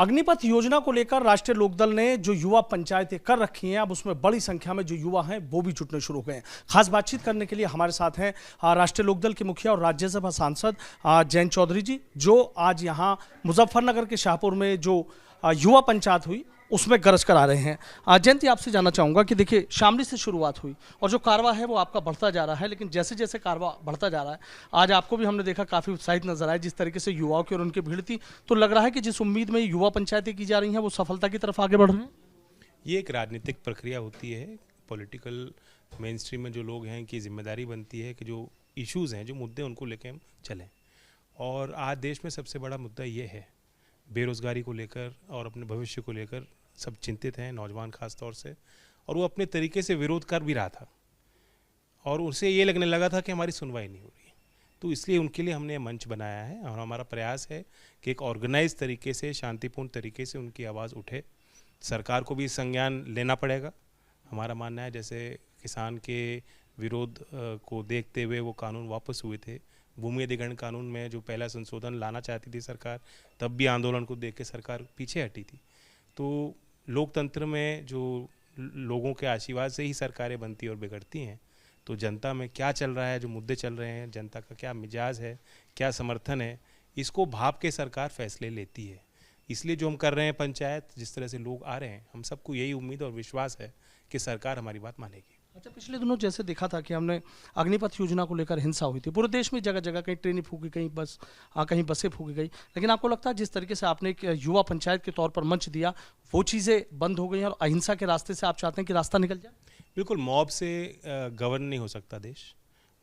अग्निपथ योजना को लेकर राष्ट्रीय लोकदल ने जो युवा पंचायतें कर रखी हैं, अब उसमें बड़ी संख्या में जो युवा हैं वो भी जुटने शुरू हो गए हैं। खास बातचीत करने के लिए हमारे साथ हैं राष्ट्रीय लोकदल के मुखिया और राज्यसभा सांसद जयंत चौधरी जी, जो आज यहाँ मुजफ्फरनगर के शाहपुर में जो युवा पंचायत हुई उसमें गरज करा रहे हैं। जयंती, आपसे जानना चाहूँगा कि देखिए, शामली से शुरुआत हुई और जो कारवा है वो आपका बढ़ता जा रहा है, लेकिन जैसे जैसे कारवा बढ़ता जा रहा है, आज आपको भी हमने देखा काफ़ी उत्साहित नजर आए जिस तरीके से युवाओं की और उनकी भीड़ थी। तो लग रहा है कि जिस उम्मीद में युवा पंचायतें की जा रही हैं वो सफलता की तरफ आगे बढ़ रही हैं। ये एक राजनीतिक प्रक्रिया होती है, पॉलिटिकल मेन स्ट्रीम में जो लोग हैं कि जिम्मेदारी बनती है कि जो इश्यूज़ हैं, जो मुद्दे, उनको लेकर हम चलें। और आज देश में सबसे बड़ा मुद्दा ये है, बेरोज़गारी को लेकर और अपने भविष्य को लेकर सब चिंतित हैं, नौजवान खास तौर से। और वो अपने तरीके से विरोध कर भी रहा था और उसे ये लगने लगा था कि हमारी सुनवाई नहीं हो रही। तो इसलिए उनके लिए हमने मंच बनाया है और हमारा प्रयास है कि एक ऑर्गेनाइज तरीके से, शांतिपूर्ण तरीके से उनकी आवाज़ उठे। सरकार को भी संज्ञान लेना पड़ेगा। हमारा मानना है, जैसे किसान के विरोध को देखते हुए वो कानून वापस हुए थे, भूमि अधिग्रहण कानून में जो पहला संशोधन लाना चाहती थी सरकार, तब भी आंदोलन को देख के सरकार पीछे हटी थी। तो लोकतंत्र में जो लोगों के आशीर्वाद से ही सरकारें बनती और बिगड़ती हैं, तो जनता में क्या चल रहा है, जो मुद्दे चल रहे हैं, जनता का क्या मिजाज है, क्या समर्थन है, इसको भाप के सरकार फैसले लेती है। इसलिए जो हम कर रहे हैं पंचायत, जिस तरह से लोग आ रहे हैं, हम सबको यही उम्मीद और विश्वास है कि सरकार हमारी बात मानेगी। अच्छा, पिछले दिनों जैसे देखा था कि हमने अग्निपथ योजना को लेकर हिंसा हुई थी पूरे देश में, जगह जगह कहीं ट्रेनें फूकी, कहीं बसें फूकी गई, लेकिन आपको लगता है जिस तरीके से आपने एक युवा पंचायत के तौर पर मंच दिया, वो चीज़ें बंद हो गई हैं और अहिंसा के रास्ते से आप चाहते हैं कि रास्ता निकल जाए? बिल्कुल, मॉब से गवर्न नहीं हो सकता देश।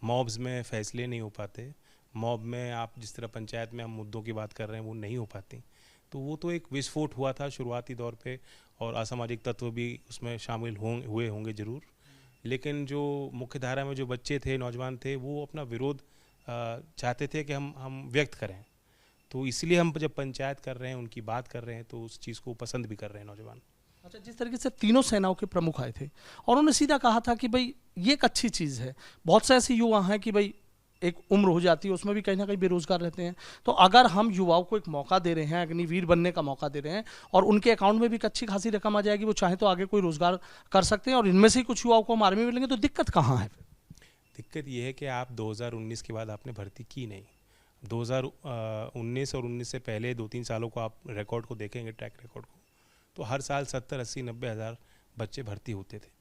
मॉब्स में फैसले नहीं हो पाते। मॉब में आप जिस तरह पंचायत में हम मुद्दों की बात कर रहे हैं वो नहीं हो पाती। तो वो तो एक विस्फोट हुआ था शुरुआती दौर पे और असामाजिक तत्व भी उसमें शामिल हुए होंगे ज़रूर। लेकिन जो मुख्य धारा में जो बच्चे थे, नौजवान थे, वो अपना विरोध चाहते थे कि हम व्यक्त करें। तो इसलिए हम जब पंचायत कर रहे हैं, उनकी बात कर रहे हैं, तो उस चीज़ को पसंद भी कर रहे हैं नौजवान। अच्छा, जिस तरीके से तीनों सेनाओं के प्रमुख आए थे और उन्होंने सीधा कहा था कि भाई ये एक अच्छी चीज़ है, बहुत से ऐसे युवा हैं कि भाई एक उम्र हो जाती है, उसमें भी कहीं ना कहीं बेरोजगार रहते हैं, तो अगर हम युवाओं को एक मौका दे रहे हैं, अग्निवीर बनने का मौका दे रहे हैं और उनके अकाउंट में भी एक अच्छी खासी रकम आ जाएगी, वो चाहे तो आगे कोई रोजगार कर सकते हैं और इनमें से कुछ युवाओं को हम आर्मी में लेंगे, तो दिक्कत कहाँ है? दिक्कत ये है कि आप 2019 के बाद आपने भर्ती की नहीं। 2019 और 19 से पहले 2-3 सालों को आप रिकॉर्ड को देखेंगे, ट्रैक रिकॉर्ड को, तो हर साल 70, 80, 90 हज़ार बच्चे भर्ती होते थे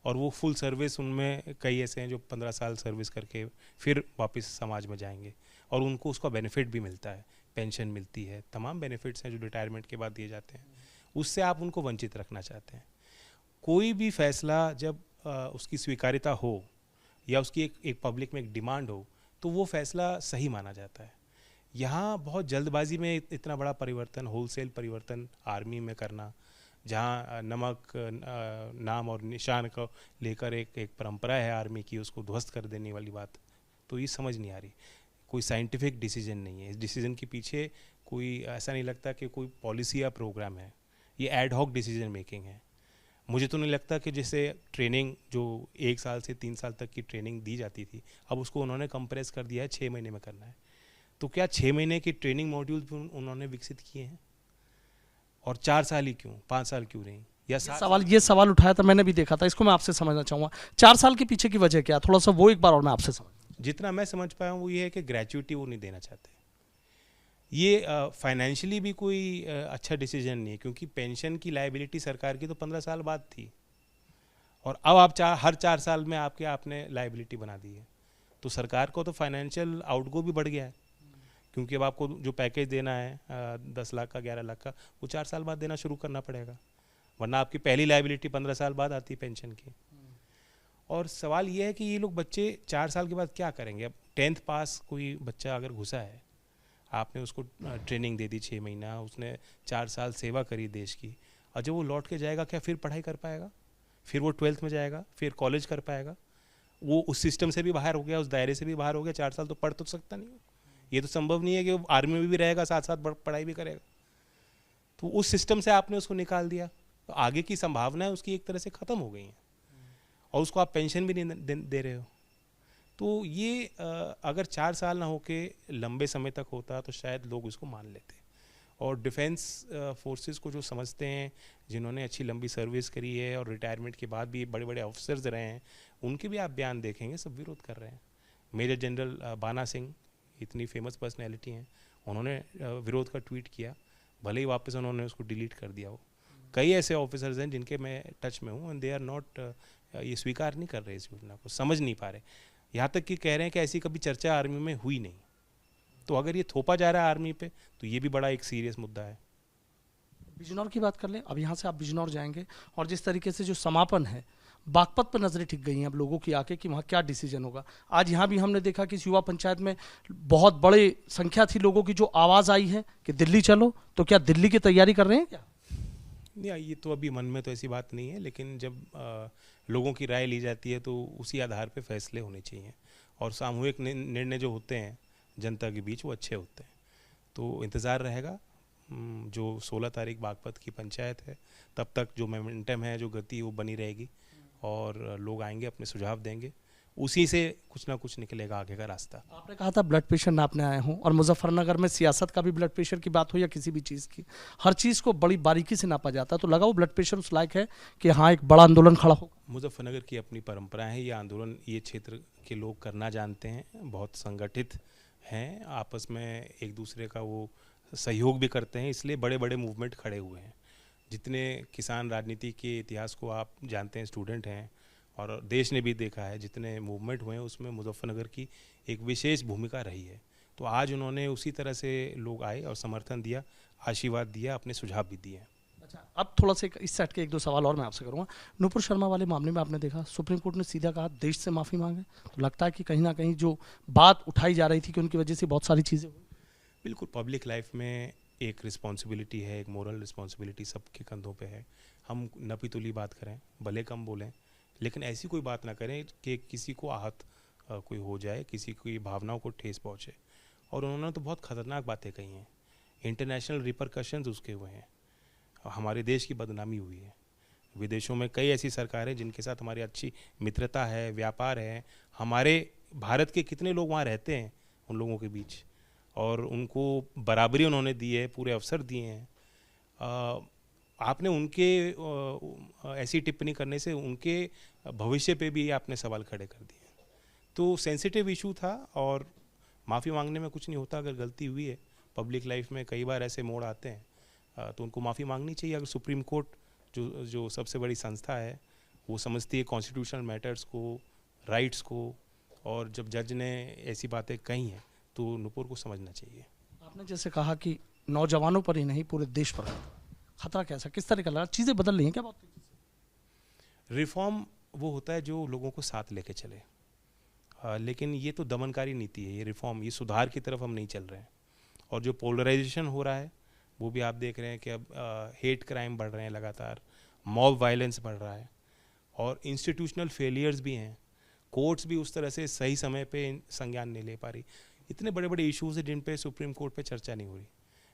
और वो फुल सर्विस, उनमें कई ऐसे हैं जो 15 साल सर्विस करके फिर वापस समाज में जाएंगे और उनको उसका बेनिफिट भी मिलता है, पेंशन मिलती है, तमाम बेनिफिट्स हैं जो रिटायरमेंट के बाद दिए जाते हैं। उससे आप उनको वंचित रखना चाहते हैं। कोई भी फैसला जब उसकी स्वीकार्यता हो या उसकी एक पब्लिक में एक डिमांड हो, तो वो फैसला सही माना जाता है। यहाँ बहुत जल्दबाजी में इतना बड़ा परिवर्तन, होलसेल परिवर्तन आर्मी में करना, जहाँ नमक, नाम और निशान को लेकर एक परंपरा है आर्मी की, उसको ध्वस्त कर देने वाली बात, तो ये समझ नहीं आ रही। कोई साइंटिफिक डिसीजन नहीं है। इस डिसीजन के पीछे कोई ऐसा नहीं लगता कि कोई पॉलिसी या प्रोग्राम है। ये एड हॉक डिसीजन मेकिंग है। मुझे तो नहीं लगता कि जैसे ट्रेनिंग जो 1 साल से 3 साल तक की ट्रेनिंग दी जाती थी, अब उसको उन्होंने कंप्रेस कर दिया है, 6 महीने में करना है। तो क्या 6 महीने की ट्रेनिंग मॉड्यूल उन्होंने विकसित किए हैं? और 4 साल ही क्यों, 5 साल क्यों नहीं? या ये सवाल उठाया था, मैंने भी देखा था, इसको मैं आपसे समझना चाहूँगा, 4 साल के पीछे की वजह क्या, थोड़ा सा वो एक बार और मैं आपसे समझ। जितना मैं समझ पाया हूँ वो ये है कि ग्रेच्युटी वो नहीं देना चाहते। ये फाइनेंशियली भी कोई अच्छा डिसीजन नहीं है, क्योंकि पेंशन की लायबिलिटी सरकार की तो 15 साल बाद थी और अब आप हर 4 साल में आपने लायबिलिटी बना दी है। तो सरकार को तो फाइनेंशियल आउटगो भी बढ़ गया है, क्योंकि अब आपको जो पैकेज देना है 10 लाख का, 11 लाख का, वो 4 साल बाद देना शुरू करना पड़ेगा, वरना आपकी पहली लायबिलिटी 15 साल बाद आती है पेंशन की। और सवाल ये है कि ये लोग बच्चे 4 साल के बाद क्या करेंगे? अब 10th पास कोई बच्चा अगर घुसा है, आपने उसको ट्रेनिंग दे दी 6 महीना, उसने 4 साल सेवा करी देश की, और जब वो लौट के जाएगा, क्या फिर पढ़ाई कर पाएगा? फिर वो 12th में जाएगा, फिर कॉलेज कर पाएगा? वो उस सिस्टम से भी बाहर हो गया, उस दायरे से भी बाहर हो गया। 4 साल तो पढ़ तो सकता नहीं। ये तो संभव नहीं है कि वो आर्मी में भी रहेगा, साथ साथ पढ़ाई भी करेगा। तो उस सिस्टम से आपने उसको निकाल दिया, तो आगे की संभावनाएं उसकी एक तरह से ख़त्म हो गई हैं और उसको आप पेंशन भी नहीं दे रहे हो। तो ये अगर 4 साल ना होके लंबे समय तक होता तो शायद लोग उसको मान लेते। और डिफेंस फोर्सेस को जो समझते हैं, जिन्होंने अच्छी लंबी सर्विस करी है और रिटायरमेंट के बाद भी बड़े बड़े ऑफिसर्स रहे हैं, उनके भी आप बयान देखेंगे, सब विरोध कर रहे हैं। मेजर जनरल बाना सिंह इतनी फेमस पर्सनैलिटी हैं, उन्होंने विरोध का ट्वीट किया, भले ही वापस उन्होंने उसको डिलीट कर दिया हो। कई ऐसे ऑफिसर्स हैं जिनके मैं टच में हूँ, एंड दे आर नॉट, ये स्वीकार नहीं कर रहे इस योजना को, समझ नहीं पा रहे। यहाँ तक कि कह रहे हैं कि ऐसी कभी चर्चा आर्मी में हुई नहीं। तो अगर ये थोपा जा रहा है आर्मी पे, तो ये भी बड़ा एक सीरियस मुद्दा है। बिजनौर की बात कर लें, अब यहाँ से आप बिजनौर जाएंगे और जिस तरीके से जो समापन है, बागपत पर नजरें टिक गई हैं अब लोगों की आके कि वहाँ क्या डिसीजन होगा। आज यहाँ भी हमने देखा कि इस युवा पंचायत में बहुत बड़ी संख्या थी लोगों की जो आवाज़ आई है कि दिल्ली चलो, तो क्या दिल्ली की तैयारी कर रहे हैं क्या? नहीं, ये तो अभी मन में तो ऐसी बात नहीं है, लेकिन जब लोगों की राय ली जाती है तो उसी आधार पे फैसले होने चाहिए, और सामूहिक निर्णय जो होते हैं जनता के बीच वो अच्छे होते हैं। तो इंतज़ार रहेगा, जो 16 तारीख बागपत की पंचायत है, तब तक जो मोमेंटम है, जो गति वो बनी रहेगी, और लोग आएंगे, अपने सुझाव देंगे, उसी से कुछ ना कुछ निकलेगा आगे का रास्ता। आपने कहा था ब्लड प्रेशर नापने आए हों, और मुजफ्फरनगर में सियासत का भी ब्लड प्रेशर की बात हो या किसी भी चीज़ की, हर चीज़ को बड़ी बारीकी से नापा जाता है, तो लगा वो ब्लड प्रेशर उस लायक है कि हाँ एक बड़ा आंदोलन खड़ा हो? मुजफ्फरनगर की अपनी परंपरा है, ये आंदोलन ये क्षेत्र के लोग करना जानते हैं, बहुत संगठित हैं, आपस में एक दूसरे का वो सहयोग भी करते हैं, इसलिए बड़े बड़े मूवमेंट खड़े हुए हैं। जितने किसान राजनीति के इतिहास को आप जानते हैं, स्टूडेंट हैं, और देश ने भी देखा है, जितने मूवमेंट हुए हैं उसमें मुजफ्फरनगर की एक विशेष भूमिका रही है। तो आज उन्होंने उसी तरह से लोग आए और समर्थन दिया, आशीर्वाद दिया, अपने सुझाव भी दिए। अच्छा, अब थोड़ा सा इस सेट के एक दो सवाल और मैं आपसे करूँगा। नुपुर शर्मा वाले मामले में आपने देखा सुप्रीम कोर्ट ने सीधा कहा देश से माफ़ी मांगे, तो लगता है कि कहीं ना कहीं जो बात उठाई जा रही थी कि उनकी वजह से बहुत सारी चीज़ें हुई। बिल्कुल, पब्लिक लाइफ में एक रिस्पॉन्सिबिलिटी है, एक मोरल रिस्पॉन्सिबिलिटी सबके कंधों पे है। हम नपीतुली बात करें, भले कम बोलें, लेकिन ऐसी कोई बात ना करें कि किसी को आहत कोई हो जाए, किसी की भावनाओं को ठेस पहुँचे। और उन्होंने तो बहुत ख़तरनाक बातें कही हैं, इंटरनेशनल रिपरकशंस उसके हुए हैं, हमारे देश की बदनामी हुई है। विदेशों में कई ऐसी सरकारें जिनके साथ हमारी अच्छी मित्रता है, व्यापार है, हमारे भारत के कितने लोग वहाँ रहते हैं उन लोगों के बीच, और उनको बराबरी उन्होंने दी है, पूरे अवसर दिए हैं। आपने उनके ऐसी टिप्पणी करने से उनके भविष्य पे भी आपने सवाल खड़े कर दिए। तो सेंसिटिव इशू था, और माफ़ी मांगने में कुछ नहीं होता। अगर गलती हुई है, पब्लिक लाइफ में कई बार ऐसे मोड़ आते हैं, तो उनको माफ़ी मांगनी चाहिए। अगर सुप्रीम कोर्ट जो सबसे बड़ी संस्था है, वो समझती है कॉन्स्टिट्यूशनल मैटर्स को, राइट्स को, और जब जज ने ऐसी बातें कही हैं तो नुपुर को समझना चाहिए। आपने जैसे कहा कि नौजवानों पर ही नहीं पूरे देश पर खतरा कैसा, किस तरह का लगा, चीज़ें बदल रही हैं क्या? बहुत रिफॉर्म वो होता है जो लोगों को साथ लेके चले, लेकिन ये तो दमनकारी नीति है। ये रिफॉर्म, ये सुधार की तरफ हम नहीं चल रहे हैं। और जो पोलराइजेशन हो रहा है वो भी आप देख रहे हैं कि अब हेट क्राइम बढ़ रहे हैं लगातार, मॉब वायलेंस बढ़ रहा है, और इंस्टीट्यूशनल फेलियर्स भी हैं। कोर्ट्स भी उस तरह से सही समय पे संज्ञान नहीं ले पा रही। इतने बड़े बड़े इश्यूज हैं जिन पे सुप्रीम कोर्ट पे चर्चा नहीं हो रही,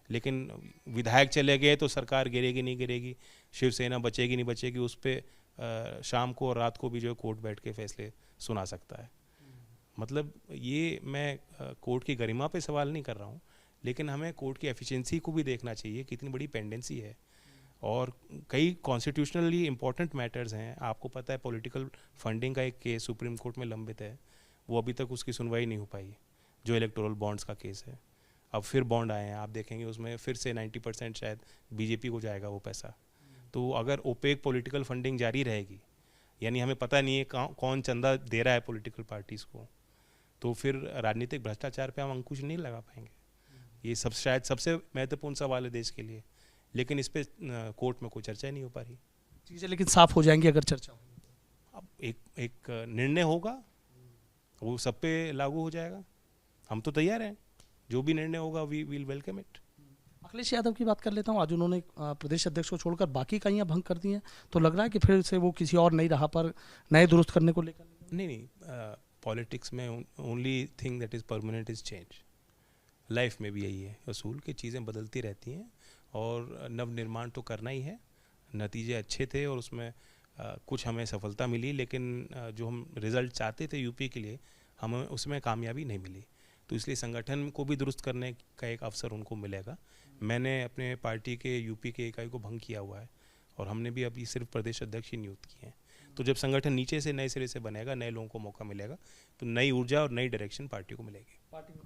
लेकिन विधायक चले गए तो सरकार गिरेगी नहीं गिरेगी, शिवसेना बचेगी नहीं बचेगी, उस पर शाम को और रात को भी जो है कोर्ट बैठ के फैसले सुना सकता है। मतलब ये मैं कोर्ट की गरिमा पे सवाल नहीं कर रहा हूँ, लेकिन हमें कोर्ट की एफिशिएंसी को भी देखना चाहिए कि इतनी बड़ी पेंडेंसी है, और कई कॉन्स्टिट्यूशनली इंपॉर्टेंट मैटर्स हैं। आपको पता है पॉलिटिकल फंडिंग का एक केस सुप्रीम कोर्ट में लंबित है, वो अभी तक उसकी सुनवाई नहीं हो पाई, जो इलेक्टोरल बॉन्ड्स का केस है। अब फिर बॉन्ड आए हैं, आप देखेंगे उसमें फिर से 90% शायद बीजेपी को जाएगा वो पैसा। तो अगर ओपेक पॉलिटिकल फंडिंग जारी रहेगी, यानी हमें पता नहीं है कौन चंदा दे रहा है पॉलिटिकल पार्टीज़ को, तो फिर राजनीतिक भ्रष्टाचार पे हम अंकुश नहीं लगा पाएंगे। ये सब शायद सबसे महत्वपूर्ण सवाल है देश के लिए, लेकिन इस पे कोर्ट में कोई चर्चा नहीं हो पा रही। चीज़ें लेकिन साफ हो जाएंगी अगर चर्चा होगी। अब एक निर्णय होगा, वो सब पे लागू हो जाएगा। हम तो तैयार हैं, जो भी निर्णय होगा we will welcome it. Akhilesh Yadav की बात कर लेता हूँ। आज उन्होंने प्रदेश अध्यक्ष को छोड़कर बाकी इकाइयाँ भंग कर दी हैं, तो लग रहा है कि फिर से वो किसी और नई राह पर नए दुरुस्त करने को लेकर। नहीं, पॉलिटिक्स में only thing that is permanent is change. Life में भी यही है असूल कि चीज़ें बदलती रहती हैं, और नव निर्माण तो करना ही है। नतीजे अच्छे थे और उसमें कुछ हमें सफलता मिली, लेकिन जो हम रिज़ल्ट चाहते थे यूपी के लिए, हमें उसमें कामयाबी नहीं मिली। तो इसलिए संगठन को भी दुरुस्त करने का एक अवसर उनको मिलेगा। मैंने अपने पार्टी के यूपी के इकाई को भंग किया हुआ है और हमने भी अभी सिर्फ प्रदेश अध्यक्ष ही नियुक्त किए हैं। तो जब संगठन नीचे से नए सिरे से बनेगा, नए लोगों को मौका मिलेगा, तो नई ऊर्जा और नई डायरेक्शन पार्टी को मिलेगी।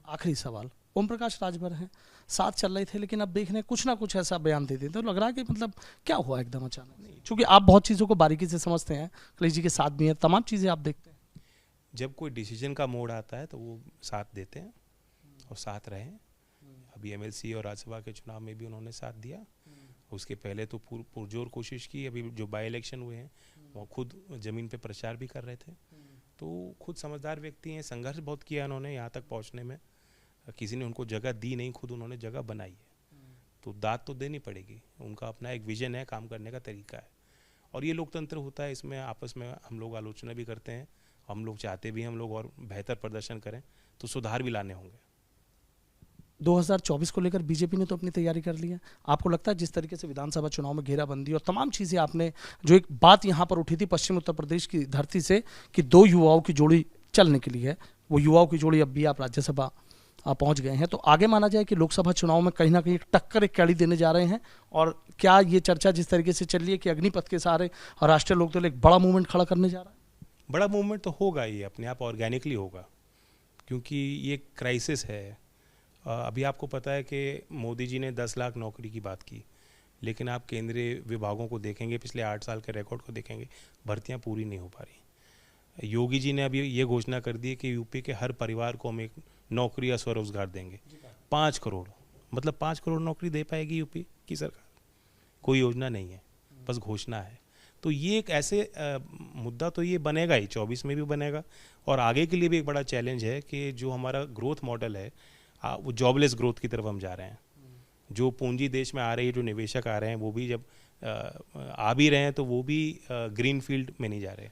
आखिरी सवाल, ओम प्रकाश राजभर हैं, साथ चल रहे थे, लेकिन अब देख रहे हैं कुछ ना कुछ ऐसा बयान दे देते, तो लग रहा है कि मतलब क्या हुआ एकदम अचानक? क्योंकि आप बहुत चीज़ों को बारीकी से समझते हैं, अखिलेश जी के साथ भी हैं, तमाम चीज़ें आप देखते हैं। जब कोई डिसीजन का मोड़ आता है तो वो साथ देते हैं और साथ रहे। अभी एमएलसी और राज्यसभा के चुनाव में भी उन्होंने साथ दिया। उसके पहले तो पुरजोर कोशिश की। अभी जो बाई इलेक्शन हुए हैं वो खुद ज़मीन पे प्रचार भी कर रहे थे। तो खुद समझदार व्यक्ति हैं, संघर्ष बहुत किया उन्होंने यहाँ तक पहुँचने में। किसी ने उनको जगह दी नहीं, खुद उन्होंने जगह बनाई है। तो दाद तो देनी पड़ेगी। उनका अपना एक विजन है, काम करने का तरीका है, और ये लोकतंत्र होता है। इसमें आपस में हम लोग आलोचना भी करते हैं, हम लोग चाहते भी हम लोग और बेहतर प्रदर्शन करें, तो सुधार भी लाने होंगे। 2024 को लेकर बीजेपी ने तो अपनी तैयारी कर ली है। आपको लगता है जिस तरीके से विधानसभा चुनाव में घेराबंदी और तमाम चीज़ें आपने, जो एक बात यहाँ पर उठी थी पश्चिम उत्तर प्रदेश की धरती से कि दो युवाओं की जोड़ी चलने के लिए है, वो युवाओं की जोड़ी अब भी आप राज्यसभा पहुंच गए हैं, तो आगे माना जाए कि लोकसभा चुनाव में कहीं ना कहीं एक टक्कर, एक कड़ी देने जा रहे हैं? और क्या ये चर्चा जिस तरीके से चल रही है कि अग्निपथ के सहारे और राष्ट्रीय लोकदल एक बड़ा मूवमेंट खड़ा करने जा रहा है? बड़ा मूवमेंट तो होगा, ये अपने आप ऑर्गेनिकली होगा, क्योंकि ये क्राइसिस है। अभी आपको पता है कि मोदी जी ने 10 लाख नौकरी की बात की, लेकिन आप केंद्रीय विभागों को देखेंगे, पिछले 8 साल के रिकॉर्ड को देखेंगे, भर्तियां पूरी नहीं हो पा रही। योगी जी ने अभी ये घोषणा कर दी है कि यूपी के हर परिवार को हम एक नौकरी या स्वरोजगार देंगे। 5 करोड़, मतलब 5 करोड़ नौकरी दे पाएगी यूपी की सरकार? कोई योजना नहीं है, बस घोषणा है। तो ये एक ऐसे मुद्दा तो ये बनेगा ही, 24 में भी बनेगा, और आगे के लिए भी एक बड़ा चैलेंज है कि जो हमारा ग्रोथ मॉडल है वो जॉबलेस ग्रोथ की तरफ हम जा रहे हैं। जो पूंजी देश में आ रही है, जो निवेशक आ रहे हैं, वो भी जब आ भी रहे हैं तो वो भी ग्रीन फील्ड में नहीं जा रहे।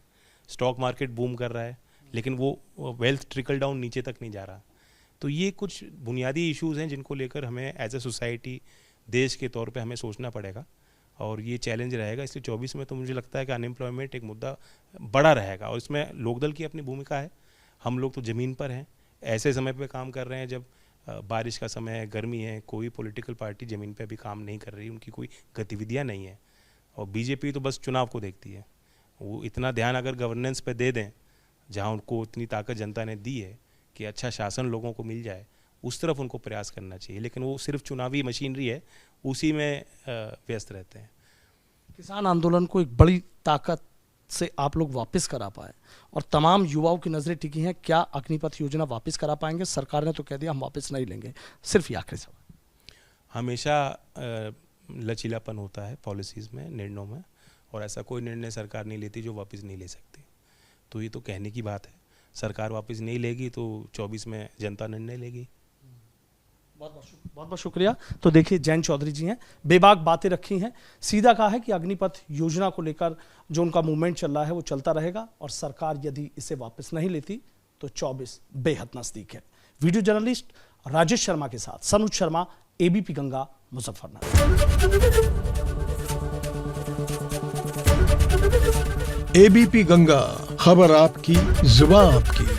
स्टॉक मार्केट बूम कर रहा है, लेकिन वो वेल्थ ट्रिकल डाउन नीचे तक नहीं जा रहा। तो ये कुछ बुनियादी इश्यूज़ हैं जिनको लेकर हमें एज ए सोसाइटी, देश के तौर पे हमें सोचना पड़ेगा, और ये चैलेंज रहेगा। इसलिए 24 में तो मुझे लगता है कि अनएम्प्लॉयमेंट एक मुद्दा बड़ा रहेगा, और इसमें लोकदल की अपनी भूमिका है। हम लोग तो ज़मीन पर हैं, ऐसे समय पे काम कर रहे हैं जब बारिश का समय है, गर्मी है। कोई पॉलिटिकल पार्टी ज़मीन पे अभी काम नहीं कर रही, उनकी कोई गतिविधियाँ नहीं है। और बीजेपी तो बस चुनाव को देखती है। वो इतना ध्यान अगर गवर्नेंस पे दे दें, जहाँ उनको इतनी ताकत जनता ने दी है कि अच्छा शासन लोगों को मिल जाए, उस तरफ उनको प्रयास करना चाहिए। लेकिन वो सिर्फ चुनावी मशीनरी है, उसी में व्यस्त रहते हैं। किसान आंदोलन को एक बड़ी ताकत से आप लोग वापस करा पाए, और तमाम युवाओं की नजरें टिकी हैं, क्या अग्निपथ योजना वापस करा पाएंगे? सरकार ने तो कह दिया हम वापस नहीं लेंगे। सिर्फ ये आखिरी सवाल, हमेशा लचीलापन होता है पॉलिसीज़ में, निर्णयों में, और ऐसा कोई निर्णय सरकार नहीं लेती जो वापस नहीं ले सकती। तो ये तो कहने की बात है, सरकार वापस नहीं लेगी तो 24 में जनता निर्णय लेगी। बहुत बहुत शुक्रिया। तो देखिए, जयंत चौधरी जी हैं, बेबाक बातें रखी हैं, सीधा कहा है कि अग्निपथ योजना को लेकर जो उनका मूवमेंट चल रहा है वो चलता रहेगा, और सरकार यदि इसे वापस नहीं लेती तो 24 बेहद नजदीक है। वीडियो जर्नलिस्ट राजेश शर्मा के साथ सनुज शर्मा, एबीपी गंगा, मुजफ्फरनगर। एबीपी गंगा, खबर आपकी, जुबान आपकी।